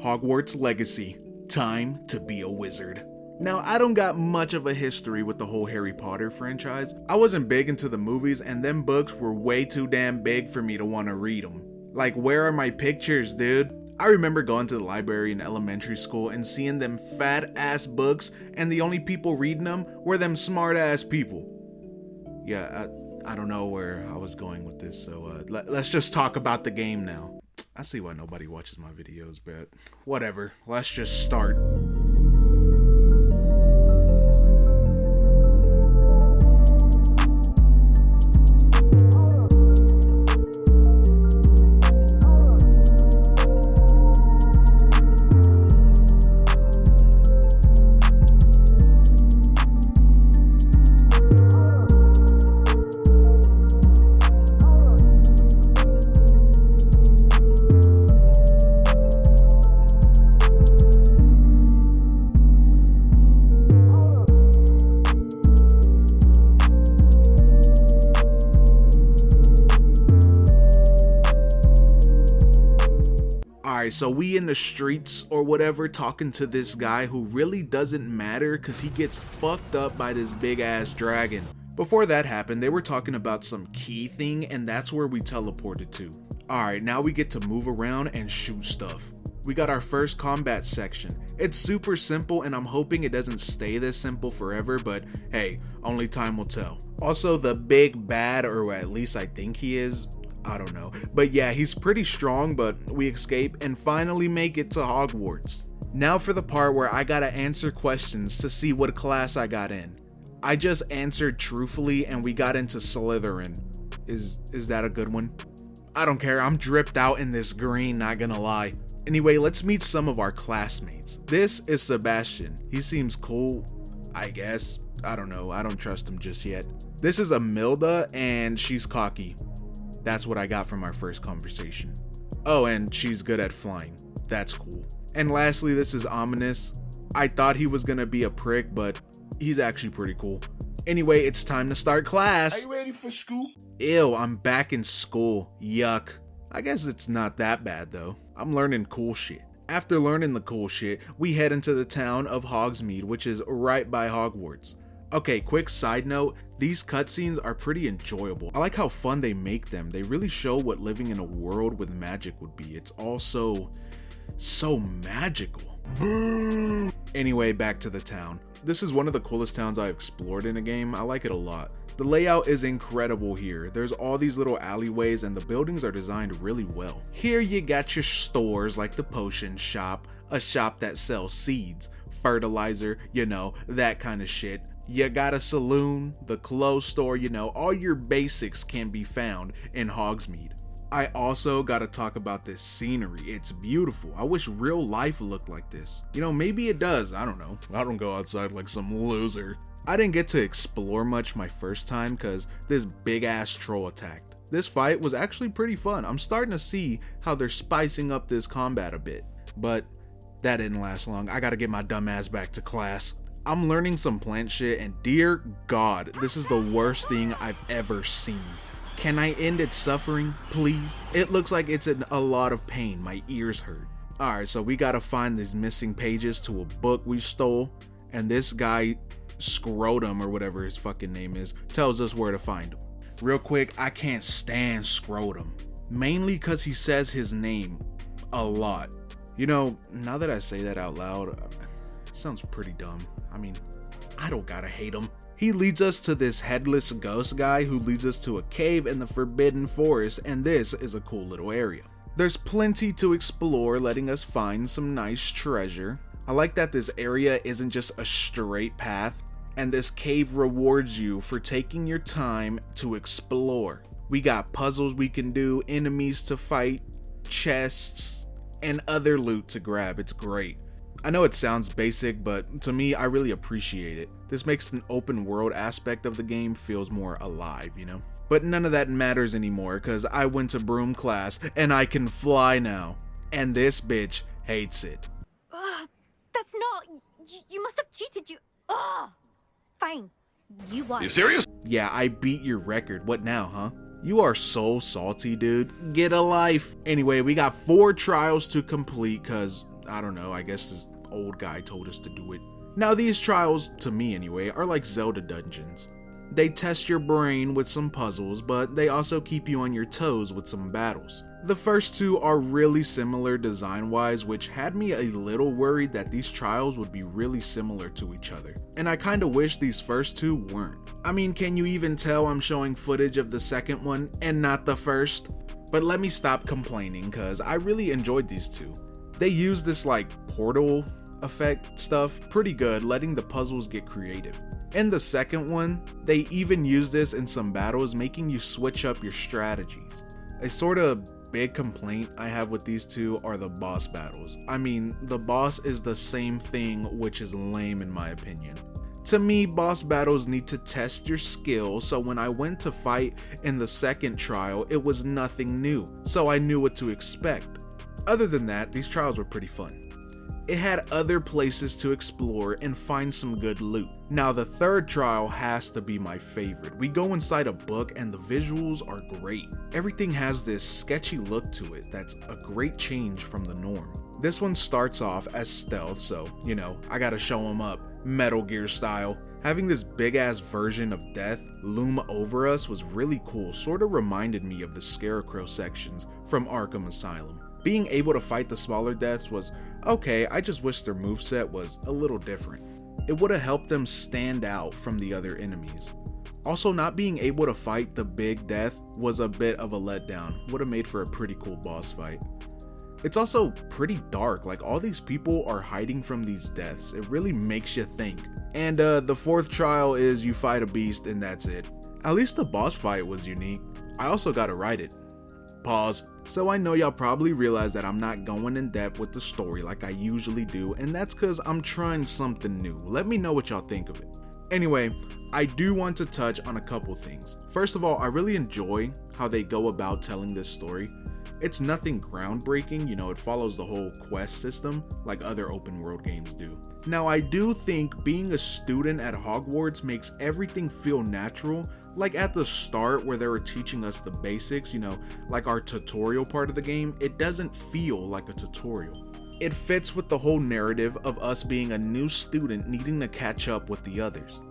Hogwarts Legacy. Time to be a wizard. Now, I don't got much of a history with the whole Harry Potter franchise. I wasn't big into the movies, and them books were way too damn big for me to want to read them. Like, where are my pictures, dude? I remember going to the library in elementary school and seeing them fat ass books, and the only people reading them were them smart ass people. Yeah, I don't know where I was going with this, so let's just talk about the game now. I see why nobody watches my videos, but whatever, let's just start. Alright, so we in the streets or whatever talking to this guy who really doesn't matter because he gets fucked up by this big ass dragon. Before that happened, they were talking about some key thing and that's where we teleported to. Alright, now we get to move around and shoot stuff. We got our first combat section. It's super simple and I'm hoping it doesn't stay this simple forever, but hey, only time will tell. Also, the big bad, or at least I think he is, I don't know. But yeah, he's pretty strong, but we escape and finally make it to Hogwarts. Now for the part where I gotta answer questions to see what class I got in. I just answered truthfully and we got into Slytherin. Is that a good one? I don't care, I'm dripped out in this green, not gonna lie. Anyway, let's meet some of our classmates. This is Sebastian. He seems cool, I guess. I don't know, I don't trust him just yet. This is Amilda and she's cocky. That's what I got from our first conversation. Oh, and she's good at flying. That's cool. And lastly, this is Ominous. I thought he was gonna be a prick, but he's actually pretty cool. Anyway, it's time to start class. Are you ready for school? Ew, I'm back in school. Yuck. I guess it's not that bad though. I'm learning cool shit. After learning the cool shit, we head into the town of Hogsmeade, which is right by Hogwarts. Okay, quick side note, these cutscenes are pretty enjoyable. I like how fun they make them. They really show what living in a world with magic would be. It's all so magical. Anyway, back to the town. This is one of the coolest towns I've explored in a game. I like it a lot. The layout is incredible here. There's all these little alleyways and the buildings are designed really well. Here you got your stores like the potion shop, a shop that sells seeds, fertilizer, you know, that kind of shit. You got a saloon, the clothes store, you know, all your basics can be found in Hogsmeade. I also gotta talk about this scenery. It's beautiful. I wish real life looked like this. You know, maybe it does, I don't know. I don't go outside like some loser. I didn't get to explore much my first time because this big ass troll attacked. This fight was actually pretty fun. I'm starting to see how they're spicing up this combat a bit, but that didn't last long. I gotta get my dumb ass back to class. I'm learning some plant shit and dear God, this is the worst thing I've ever seen. Can I end its suffering, please? It looks like it's in a lot of pain. My ears hurt. Alright, so we gotta find these missing pages to a book we stole, and this guy, Scrotum or whatever his fucking name is, tells us where to find him. Real quick, I can't stand Scrotum. Mainly because he says his name a lot. You know, now that I say that out loud, it sounds pretty dumb. I mean, I don't gotta hate him. He leads us to this headless ghost guy who leads us to a cave in the Forbidden Forest, and this is a cool little area. There's plenty to explore, letting us find some nice treasure. I like that this area isn't just a straight path, and this cave rewards you for taking your time to explore. We got puzzles we can do, enemies to fight, chests, and other loot to grab. It's great. I know it sounds basic, but to me, I really appreciate it. This makes an open world aspect of the game feels more alive, you know? But none of that matters anymore, cause I went to broom class and I can fly now. And this bitch hates it. That's not... You must have cheated, you... Ugh! Fine. You won. You serious? Yeah, I beat your record. What now, huh? You are so salty, dude. Get a life. Anyway, we got 4 trials to complete, cause I don't know, I guess this old guy told us to do it. Now these trials, to me anyway, are like Zelda dungeons. They test your brain with some puzzles, but they also keep you on your toes with some battles. The first two are really similar design-wise, which had me a little worried that these trials would be really similar to each other. And I kinda wish these first two weren't. I mean, can you even tell I'm showing footage of the second one and not the first? But let me stop complaining, cause I really enjoyed these two. They use this like portal effect stuff pretty good, letting the puzzles get creative. In the second one, they even use this in some battles, making you switch up your strategies. A sort of big complaint I have with these two are the boss battles. I mean, the boss is the same thing, which is lame in my opinion. To me, boss battles need to test your skill, so when I went to fight in the second trial, it was nothing new, so I knew what to expect. Other than that, these trials were pretty fun. It had other places to explore and find some good loot. Now the third trial has to be my favorite. We go inside a book and the visuals are great. Everything has this sketchy look to it that's a great change from the norm. This one starts off as stealth, so, you know, I gotta show them up, Metal Gear style. Having this big ass version of death loom over us was really cool, sorta reminded me of the Scarecrow sections from Arkham Asylum. Being able to fight the smaller deaths was okay, I just wish their moveset was a little different. It would have helped them stand out from the other enemies. Also, not being able to fight the big death was a bit of a letdown, would have made for a pretty cool boss fight. It's also pretty dark, like all these people are hiding from these deaths, it really makes you think. And the fourth trial is you fight a beast and that's it. At least the boss fight was unique. I also gotta write it. Pause. So I know y'all probably realize that I'm not going in depth with the story like I usually do, and that's cause I'm trying something new. Let me know what y'all think of it. Anyway, I do want to touch on a couple things. First of all, I really enjoy how they go about telling this story. It's nothing groundbreaking, you know, it follows the whole quest system like other open world games do. Now I do think being a student at Hogwarts makes everything feel natural. Like at the start where they were teaching us the basics, you know, like our tutorial part of the game, it doesn't feel like a tutorial. It fits with the whole narrative of us being a new student needing to catch up with the others.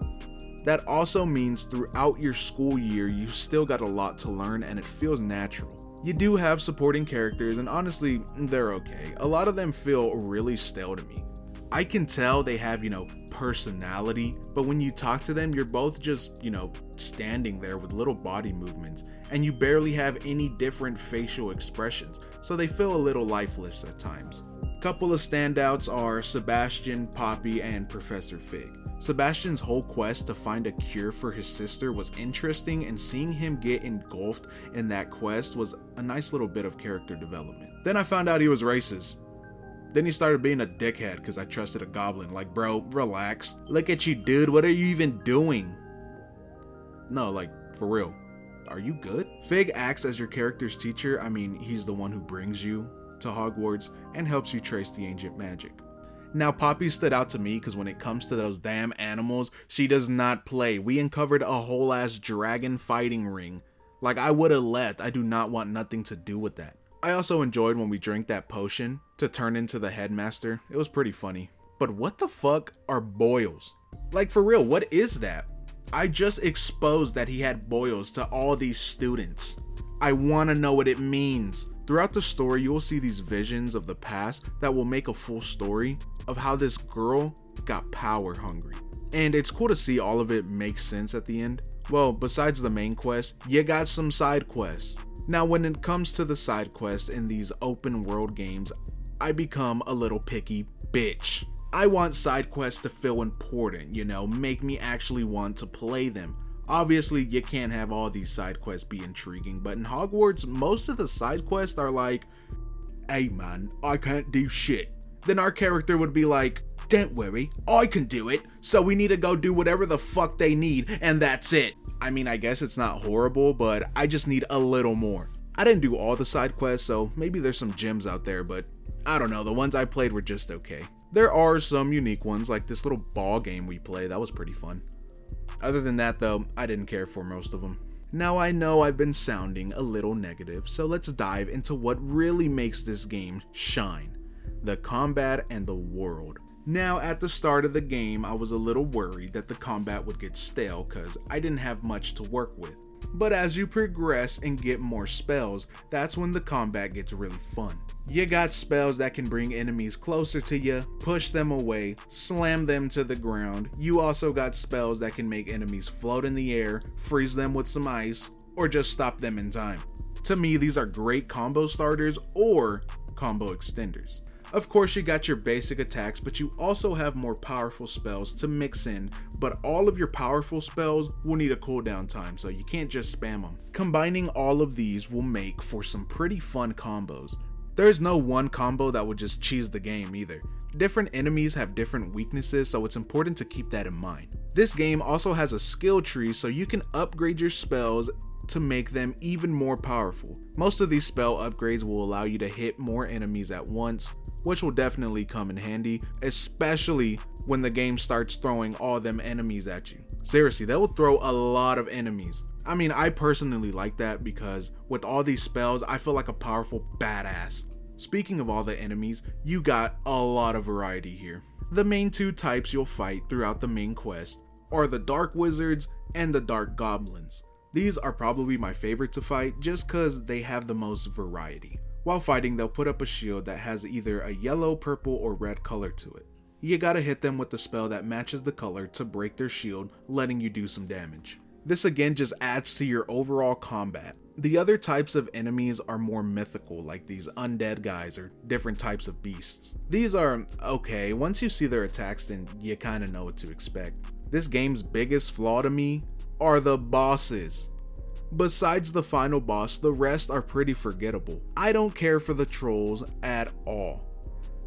That also means throughout your school year, you still got a lot to learn and it feels natural. You do have supporting characters and honestly, they're okay. A lot of them feel really stale to me. I can tell they have, you know, personality, but when you talk to them, you're both just, you know, standing there with little body movements and you barely have any different facial expressions, so they feel a little lifeless at times. Couple of standouts are Sebastian, Poppy, and Professor Fig. Sebastian's whole quest to find a cure for his sister was interesting, and seeing him get engulfed in that quest was a nice little bit of character development. Then I found out he was racist. Then he started being a dickhead because I trusted a goblin. Like, bro, relax. Look at you, dude. What are you even doing? No, like, for real. Are you good? Fig acts as your character's teacher. I mean, he's the one who brings you to Hogwarts and helps you trace the ancient magic. Now, Poppy stood out to me because when it comes to those damn animals, she does not play. We uncovered a whole ass dragon fighting ring. Like, I would have left. I do not want nothing to do with that. I also enjoyed when we drank that potion to turn into the headmaster. It was pretty funny. But what the fuck are boils? Like, for real, what is that? I just exposed that he had boils to all these students. I want to know what it means. Throughout the story, you will see these visions of the past that will make a full story of how this girl got power hungry. And it's cool to see all of it make sense at the end. Well, besides the main quest, you got some side quests. Now, when it comes to the side quests in these open world games, I become a little picky bitch. I want side quests to feel important, you know, make me actually want to play them. Obviously, you can't have all these side quests be intriguing, but in Hogwarts, most of the side quests are like, hey man, I can't do shit. Then our character would be like, don't worry, I can do it, so we need to go do whatever the fuck they need, and that's it. I mean, I guess it's not horrible, but I just need a little more. I didn't do all the side quests, so maybe there's some gems out there, but I don't know, the ones I played were just okay. There are some unique ones, like this little ball game we play, that was pretty fun. Other than that though, I didn't care for most of them. Now I know I've been sounding a little negative, so let's dive into what really makes this game shine. the combat, and the world. Now, at the start of the game, I was a little worried that the combat would get stale because I didn't have much to work with. But as you progress and get more spells, that's when the combat gets really fun. You got spells that can bring enemies closer to you, push them away, slam them to the ground. You also got spells that can make enemies float in the air, freeze them with some ice, or just stop them in time. To me, these are great combo starters or combo extenders. Of course, you got your basic attacks, but you also have more powerful spells to mix in, but all of your powerful spells will need a cooldown time, so you can't just spam them. Combining all of these will make for some pretty fun combos. There's no one combo that would just cheese the game either. Different enemies have different weaknesses, so it's important to keep that in mind. This game also has a skill tree, so you can upgrade your spells to make them even more powerful. Most of these spell upgrades will allow you to hit more enemies at once, which will definitely come in handy, especially when the game starts throwing all them enemies at you. Seriously, they will throw a lot of enemies. I mean, I personally like that because with all these spells, I feel like a powerful badass. Speaking of all the enemies, you got a lot of variety here. The main two types you'll fight throughout the main quest are the Dark Wizards and the Dark Goblins. These are probably my favorite to fight just cause they have the most variety. While fighting, they'll put up a shield that has either a yellow, purple, or red color to it. You gotta hit them with the spell that matches the color to break their shield, letting you do some damage. This again just adds to your overall combat. The other types of enemies are more mythical, like these undead guys or different types of beasts. These are okay, once you see their attacks then you kinda know what to expect. This game's biggest flaw to me are the bosses. Besides the final boss, the rest are pretty forgettable. I don't care for the trolls at all.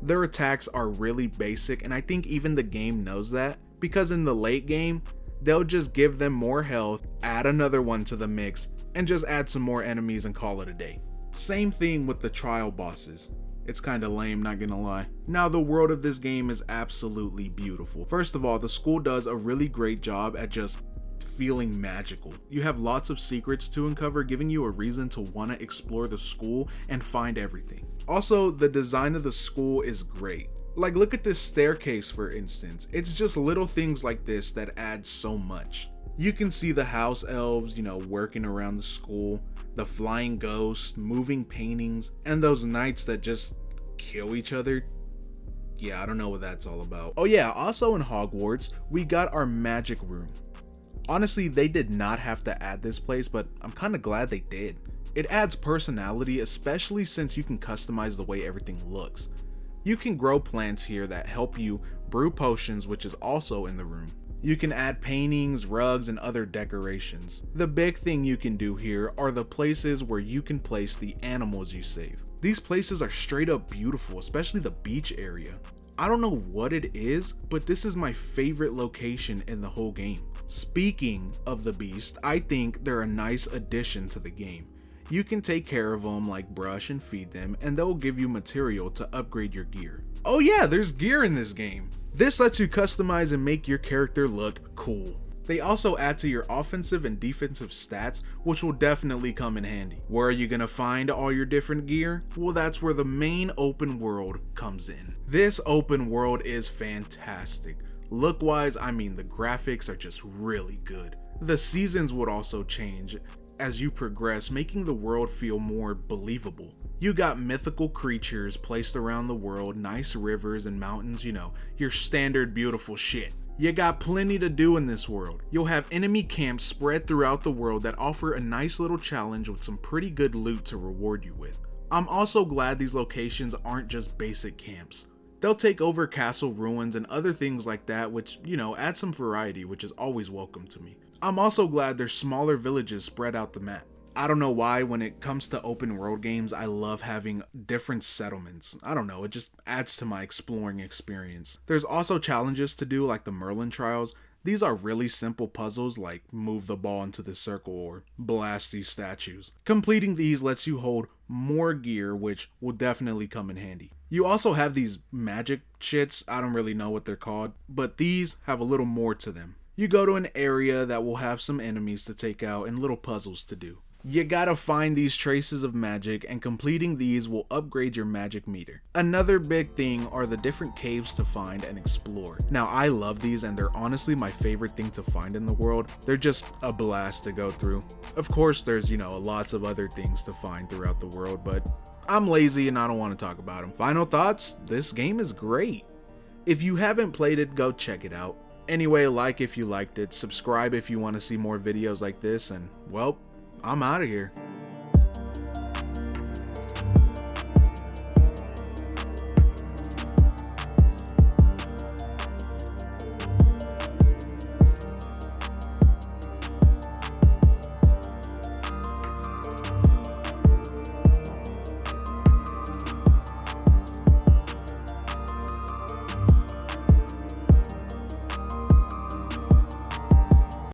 Their attacks are really basic, and I think even the game knows that, because in the late game, they'll just give them more health, add another one to the mix, and just add some more enemies and call it a day. Same thing with the trial bosses. It's kinda lame, not gonna lie. Now, the world of this game is absolutely beautiful. First of all, the school does a really great job at just feeling magical. You have lots of secrets to uncover, giving you a reason to want to explore the school and find everything. Also, the design of the school is great. Like, look at this staircase for instance. It's just little things like this that add so much. You can see the house elves, working around the school, the flying ghosts, moving paintings, and those knights that just kill each other. Yeah, I don't know what that's all about. Oh yeah, also in Hogwarts, we got our magic room. Honestly, they did not have to add this place, but I'm kind of glad they did. It adds personality, especially since you can customize the way everything looks. You can grow plants here that help you brew potions, which is also in the room. You can add paintings, rugs, and other decorations. The big thing you can do here are the places where you can place the animals you save. These places are straight up beautiful, especially the beach area. I don't know what it is, but this is my favorite location in the whole game. Speaking of the beast, I think they're a nice addition to the game. You can take care of them, like brush and feed them, and they'll give you material to upgrade your gear. Oh yeah, there's gear in this game. This lets you customize and make your character look cool. They also add to your offensive and defensive stats, which will definitely come in handy. Where are you gonna find all your different gear? Well, that's where the main open world comes in. This open world is fantastic. Look-wise, I mean, the graphics are just really good. The seasons would also change as you progress, making the world feel more believable. You got mythical creatures placed around the world, nice rivers and mountains, your standard beautiful shit. You got plenty to do in this world. You'll have enemy camps spread throughout the world that offer a nice little challenge with some pretty good loot to reward you with. I'm also glad these locations aren't just basic camps. They'll take over castle ruins and other things like that, which, add some variety, which is always welcome to me. I'm also glad there's smaller villages spread out the map. I don't know why, when it comes to open world games, I love having different settlements. I don't know, it just adds to my exploring experience. There's also challenges to do, like the Merlin trials. These are really simple puzzles, like move the ball into the circle or blast these statues. Completing these lets you hold more gear, which will definitely come in handy. You also have these magic shits, I don't really know what they're called, but these have a little more to them. You go to an area that will have some enemies to take out and little puzzles to do. You gotta find these traces of magic, and completing these will upgrade your magic meter. Another big thing are the different caves to find and explore. Now I love these and they're honestly my favorite thing to find in the world. They're just a blast to go through. Of course there's, lots of other things to find throughout the world, but I'm lazy and I don't want to talk about them. Final thoughts, this game is great. If you haven't played it, go check it out. Anyway, like if you liked it, subscribe if you want to see more videos like this, and well, I'm out of here.